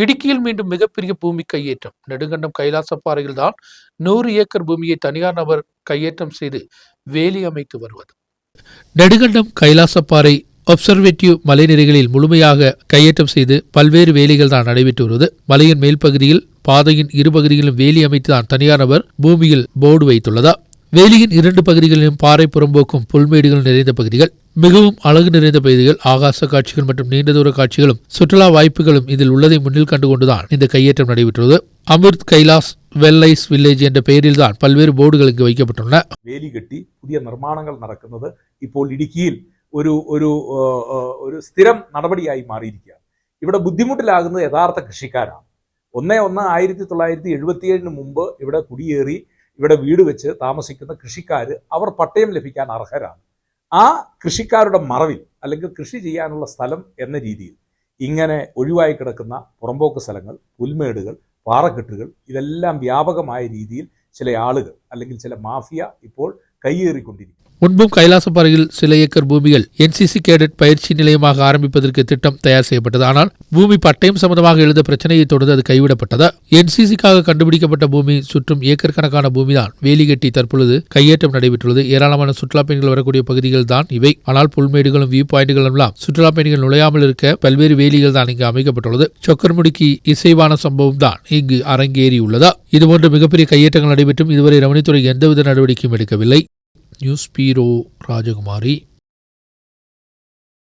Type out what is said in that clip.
இடுக்கியில் மீண்டும் மிகப்பெரிய பூமி கையேற்றம். நெடுங்கண்டம் கைலாசப்பாறையில் தான் 100 ஏக்கர் பூமியை தனியார் நபர் கையேற்றம் செய்து வேலி அமைத்து வருவது. நெடுங்கண்டம் கைலாசப்பாறை ஒப்சர்வேட்டிவ் மலைநிரைகளில் முழுமையாக கையேற்றம் செய்து பல்வேறு வேலிகள் தான் நடைபெற்று வருவது. மலையின் மேல் பகுதியில் பாதையின் இரு பகுதிகளிலும் வேலி அமைத்துதான் தனியார் நபர் பூமியில் போர்டு வைத்துள்ளதா. வேலியின் 2 பகுதிகளிலும் பாறை புறம்போக்கும் புல்மேடுகள் நிறைந்த பகுதிகள், மிகவும் அழகு நிறைந்த பகுதிகள், ஆகாச காட்சிகள் மற்றும் நீண்ட தூர காட்சிகளும் சுற்றுலா வாய்ப்புகளும் இதில் உள்ளதை முன்னில் கண்டுகொண்டுதான் இந்த கையேற்றம் நடைபெற்றுள்ளது. அமிர்த் கைலாஸ் வெல்லைஸ் வில்லேஜ் என்ற பெயரில் தான் பல்வேறு போர்டுகள் இங்கு வைக்கப்பட்டுள்ளன. വേലി കെട്ടി പുതിയ നിർമ്മാണങ്ങൾ നടക്കുന്നത് ഇപ്പോൾ ഇടുക്കിയിൽ ഒരു സ്ഥിരം നടപടിയായി മാറിയിരിക്കുകയാണ്. ഇവിടെ ബുദ്ധിമുട്ടിലാകുന്നത് യഥാർത്ഥ കൃഷിക്കാരാണ്. 1/1/1977 മുമ്പ് ഇവിടെ കുടിയേറി ഇവിടെ വീട് വെച്ച് താമസിക്കുന്ന കൃഷിക്കാർ അവർ പട്ടയം ലഭിക്കാൻ അർഹരാണ്. ആ കൃഷിക്കാരുടെ മറവിൽ അല്ലെങ്കിൽ കൃഷി ചെയ്യാനുള്ള സ്ഥലം എന്ന രീതിയിൽ ഇങ്ങനെ ഒഴിവായി കിടക്കുന്ന പുറമ്പോക്ക് സ്ഥലങ്ങൾ, പുൽമേടുകൾ, പാറക്കെട്ടുകൾ ഇതെല്ലാം വ്യാപകമായ രീതിയിൽ ചില ആളുകൾ അല്ലെങ്കിൽ ചില മാഫിയ ഇപ്പോൾ കൈയേറിക്കൊണ്ടിരിക്കും. முன்பும் கைலாசப்பாறையில் சில ஏக்கர் பூமிகள் என்சிசி கேடட் பயிற்சி நிலையமாக ஆரம்பிப்பதற்கு திட்டம் தயார் செய்யப்பட்டது. ஆனால் பூமி பட்டயம் சம்பந்தமாக எழுந்த பிரச்சனையை தொடர்ந்து அது கைவிடப்பட்டது. என்சிசிக்காக கண்டுபிடிக்கப்பட்ட பூமி சுற்றும் ஏக்கர் கணக்கான பூமிதான் வேலி கட்டி தற்பொழுது கையேற்றம் நடைபெற்றுள்ளது. ஏராளமான சுற்றுலா பயணிகள் வரக்கூடிய பகுதிகள் தான் இவை. ஆனால் புல்மேடுகளும் வியூ பாயிண்டுகளும் எல்லாம் சுற்றுலா பயணிகள் நுழையாமல் இருக்க பல்வேறு வேலிகள் தான் இங்கு அமைக்கப்பட்டுள்ளது. சொக்கர்முடிக்கு இசைவான சம்பவம் தான் இங்கு அரங்கேறியுள்ளதா. இதுபோன்ற மிகப்பெரிய கையேற்றங்கள் நடைபெற்றும் இதுவரை ரவணித்துறை எந்தவித நடவடிக்கையும் எடுக்கவில்லை. நியூஸ் பீரோ ராஜகுமாரி.